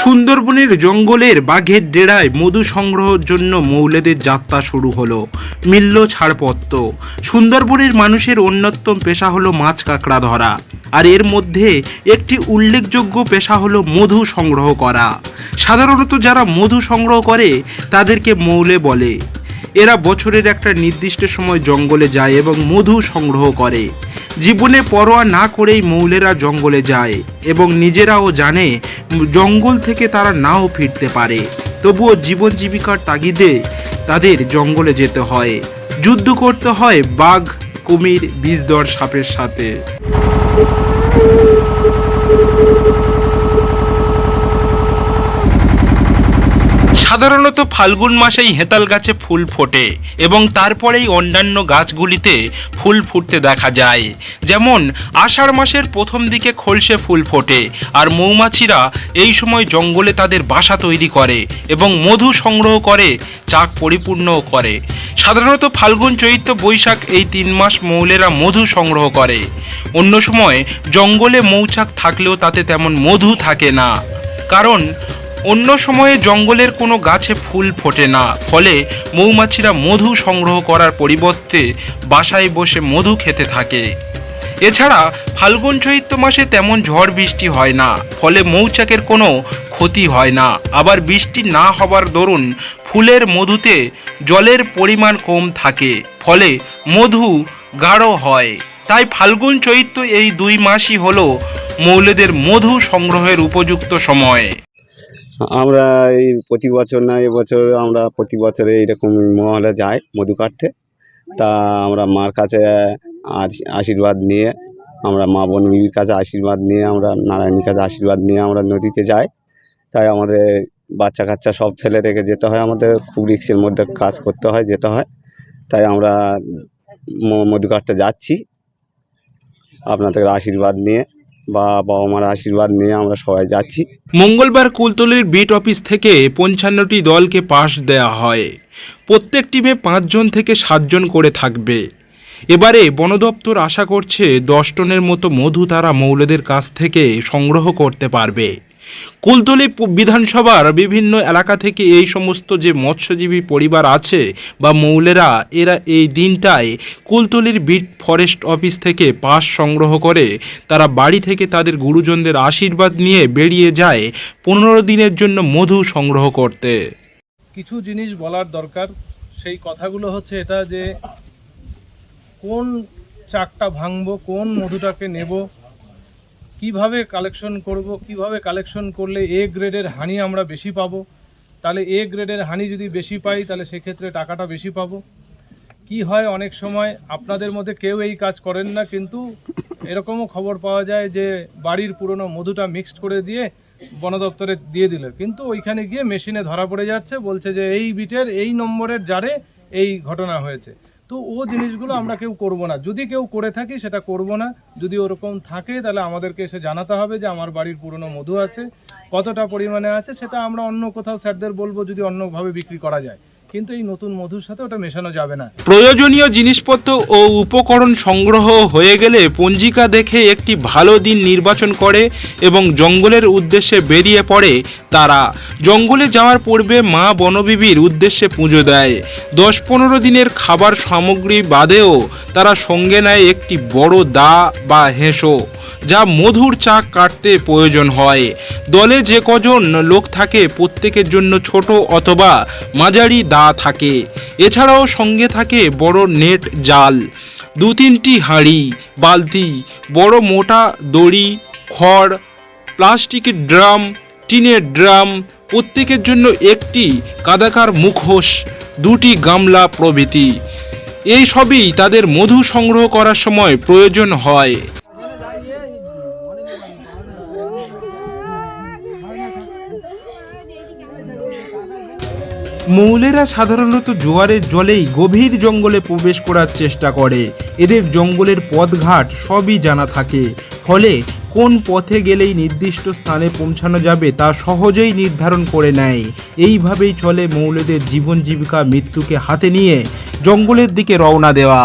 সুন্দরবনের জঙ্গলের বাঘের ডেরায় মধু সংগ্রহের জন্য মৌলেদের যাত্রা শুরু হলো। মিলল ছাড়পত্র। সুন্দরবনের মানুষের অন্যতম পেশা হলো মাছ কাঁকড়া ধরা, আর এর মধ্যে একটি উল্লেখযোগ্য পেশা হলো মধু সংগ্রহ করা। সাধারণত যারা মধু সংগ্রহ করে তাদেরকে মৌলে বলে। এরা বছরের একটা নির্দিষ্ট সময় জঙ্গলে যায় এবং মধু সংগ্রহ করে। জীবনে পরোয়া না করেই মৌলেরা জঙ্গলে যায় এবং নিজেরাও জানে জঙ্গল থেকে তারা নাও ফিরতে পারে। তবুও জীবন জীবিকার তাগিদে তাদের জঙ্গলে যেতে হয়, যুদ্ধ করতে হয় বাঘ, কুমির, বিষধর সাপের সাথে। সাধারণত ফাল্গুন মাসেই হেতাল গাছে ফুল ফোটে এবং তারপরেই অন্যান্য গাছগুলিতে ফুল ফুটতে দেখা যায়। যেমন আষাঢ় মাসের প্রথম দিকে খলসে ফুল ফোটে, আর মৌমাছিরা এই সময় জঙ্গলে তাদের বাসা তৈরি করে এবং মধু সংগ্রহ করে, চাক পরিপূর্ণও করে। সাধারণত ফাল্গুন, চৈত্র, বৈশাখ এই 3 মাস মৌলেরা মধু সংগ্রহ করে। অন্য সময় জঙ্গলে মৌচাক থাকলেও তাতে তেমন মধু থাকে না, কারণ অন্য সময়ে জঙ্গলের কোনো গাছে ফুল ফোটে না। ফলে মৌমাছিরা মধু সংগ্রহ করার পরিবর্তে বাসায় বসে মধু খেতে থাকে। এছাড়া ফাল্গুন চৈত্র মাসে তেমন ঝড় বৃষ্টি হয় না, ফলে মৌচাকের কোনো ক্ষতি হয় না। আবার বৃষ্টি না হবার দরুন ফুলের মধুতে জলের পরিমাণ কম থাকে, ফলে মধু গাঢ় হয়। তাই ফাল্গুন চৈত্র এই 2 মাসই হলো মৌলেদের মধু সংগ্রহের উপযুক্ত সময়। আমরা এই প্রতি বছর না, এবছর আমরা প্রতি বছরে এইরকম মহলে যাই মধু কাটতে। তা আমরা মার কাছে আশীর্বাদ নিয়ে, আমরা মা বনবিবির কাছে আশীর্বাদ নিয়ে, আমরা নারায়ণীর কাছে আশীর্বাদ নিয়ে আমরা নদীতে যাই। তাই আমাদের বাচ্চা কাচ্চা সব ফেলে রেখে যেতে হয়, আমাদের খুব রিস্কের মধ্যে কাজ করতে হয়, যেতে হয়। তাই আমরা মধু কাটতে যাচ্ছি আপনাদের আশীর্বাদ নিয়ে বা বাবা মার আশীর্বাদ নিয়ে আমরা সবাই যাচ্ছি। মঙ্গলবার কুলতলির বিট অফিস থেকে 55টি দলকে পাস দেওয়া হয়। প্রত্যেক টিমে 5 জন থেকে 7 জন করে থাকবে। এবারে বন দপ্তর আশা করছে 10 টনের মতো মধু তারা মৌলেদের কাছ থেকে সংগ্রহ করতে পারবে। কুলতলি বিধানসভার বিভিন্ন এলাকা থেকে এই সমস্ত যে মৎস্যজীবী পরিবার আছে বা মৌলেরা, এরা এই দিনটায় কুলতলির বিট ফরেস্ট অফিস থেকে পাস সংগ্রহ করে তারা বাড়ি থেকে তাদের গুরুজনদের আশীর্বাদ নিয়ে বেরিয়ে যায় 15 দিনের জন্য মধু সংগ্রহ করতে। কিছু জিনিস বলার দরকার। সেই কথাগুলো হচ্ছে এটা যে কোন চাকটা ভাঙবো, কোন মধুটাকে নেব, কিভাবে কালেকশন করব, কিভাবে কালেকশন করলে এ গ্রেডের হানি আমরা বেশি পাবো। তাহলে এ গ্রেডের হানি যদি বেশি পাই তাহলে সেক্ষেত্রে টাকাটা বেশি পাবো। কি হয়, অনেক সময় আপনাদের মধ্যে কেউ এই কাজ করেন না, কিন্তু এরকমও খবর পাওয়া যায় যে বাড়ির পুরনো মধুটা মিক্সড করে দিয়ে বন দপ্তরে দিয়ে দিল, কিন্তু ওইখানে গিয়ে মেশিনে ধরা পড়ে যাচ্ছে, বলছে যে এই বিটের এই নম্বরের জারে এই ঘটনা হয়েছে। তো ও জিনিসগুলো আমরা কেউ করব না। যদি কেউ করে থাকি সেটা করব না। যদি ওরকম থাকে তাহলে আমাদেরকে এসে জানাতে হবে যে আমার বাড়ির পুরনো মধু আছে, কতটা পরিমাণে আছে, সেটা আমরা অন্য কোথাও স্যারদের বলবো যদি অন্যভাবে বিক্রি করা যায়, কিন্তু এই নতুন মধুর সাথে ওটা মেশানো যাবে না। প্রয়োজনীয় জিনিসপত্র ও উপকরণ সংগ্রহ হয়ে গেলে পঞ্জিকা দেখে একটি ভালো দিন নির্বাচন করে এবং জঙ্গলের উদ্দেশ্যে বেরিয়ে পড়ে। তারা জঙ্গলে যাওয়ার পূর্বে মা বনবিবির উদ্দেশ্যে পুজো দেয়। 10-15 দিনের খাবার সামগ্রী বাদেও তারা সঙ্গে নেয় একটি বড় দা বা হেঁসো, যা মধুর চাক কাটতে প্রয়োজন হয়। দলে যে কজন লোক থাকে প্রত্যেকের জন্য ছোট অথবা মাঝারি দা থাকে। এছাড়াও সঙ্গে থাকে বড় নেট জাল, 2-3টি হাঁড়ি, বালতি, বড় মোটা দড়ি, খড়, প্লাস্টিকের ড্রাম, টিনের ড্রাম, প্রত্যেকের জন্য একটি কাদাকার মুখোশ, 2টি গামলা প্রভৃতি। এই সবই তাদের মধু সংগ্রহ করার সময় প্রয়োজন হয়। মৌলেরা সাধারণত জোয়ারের জলেই গভীর জঙ্গলে প্রবেশ করার চেষ্টা করে। এদের জঙ্গলের পথঘাট সবই জানা থাকে, ফলে কোন পথে গেলেই নির্দিষ্ট স্থানে পৌঁছানো যাবে তা সহজেই নির্ধারণ করে নেয়। এইভাবেই চলে মৌলেদের জীবন জীবিকা মৃত্যুকে হাতে নিয়ে জঙ্গলের দিকে রওনা দেওয়া।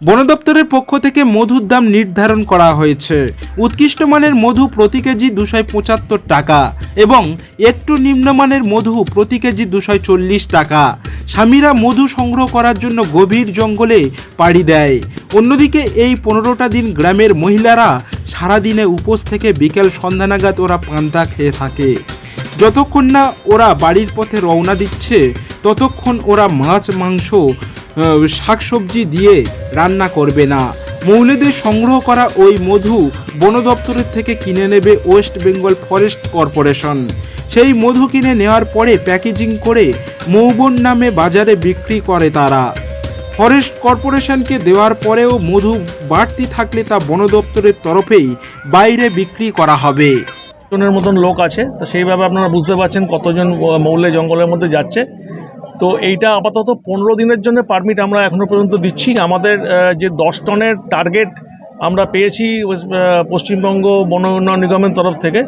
বন দপ্তরের পক্ষ থেকে মধুর দাম নির্ধারণ করা হয়েছে। উৎকৃষ্ট মানের মধু প্রতি কেজি 275 টাকা এবং একটু নিম্নমানের মধু প্রতি কেজি 240 টাকা। স্বামীরা মধু সংগ্রহ করার জন্য গভীর জঙ্গলে পাড়ি দেয়। অন্যদিকে এই 15টা দিন গ্রামের মহিলারা সারাদিনে উপোস থেকে বিকেল সন্ধ্যা নাগাদ ওরা পান্তা খেয়ে থাকে। যতক্ষণ না ওরা বাড়ির পথে রওনা দিচ্ছে ততক্ষণ ওরা মাছ মাংস শাকসবজি দিয়ে রান্না করবে না। মহিলাদের সংগ্রহ করা ওই মধু বন দপ্তরের থেকে কিনে নেবে ওয়েস্ট বেঙ্গল ফরেস্ট কর্পোরেশন। সেই মধু কিনে নেওয়ার পরে প্যাকেজিং করে মৌবন নামে বাজারে বিক্রি করে তারা। ফরেস্ট কর্পোরেশনকে দেওয়ার পরেও মধু বাড়তি থাকলে তা বন দপ্তরের তরফেই বাইরে বিক্রি করা হবে। জনের মতন লোক আছে, তো সেইভাবে আপনারা বুঝতে পারছেন কতজন মৌলে জঙ্গলের মধ্যে যাচ্ছে। তো এইটা আপাতত 15 দিনের জন্য পারমিট আমরা এখনও পর্যন্ত দিচ্ছি। আমাদের যে 10 টনের টার্গেট আমরা পেয়েছি পশ্চিমবঙ্গ বন উন্নয়ন নিগমের তরফ থেকে,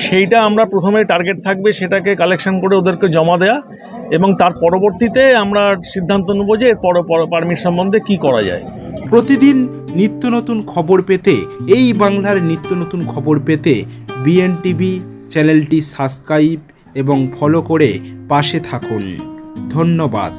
সেইটা আমরা প্রথমে টার্গেট থাকবে সেটাকে কালেকশন করে ওদেরকে জমা দেওয়া, এবং তার পরবর্তীতে আমরা সিদ্ধান্ত নেব যে এর পারমিট সম্বন্ধে কী করা যায়। প্রতিদিন নিত্য নতুন খবর পেতে, এই বাংলার নিত্য নতুন খবর পেতে বিএনটিভি চ্যানেলটি সাবস্ক্রাইব এবং ফলো করে পাশে থাকুন। ধন্যবাদ।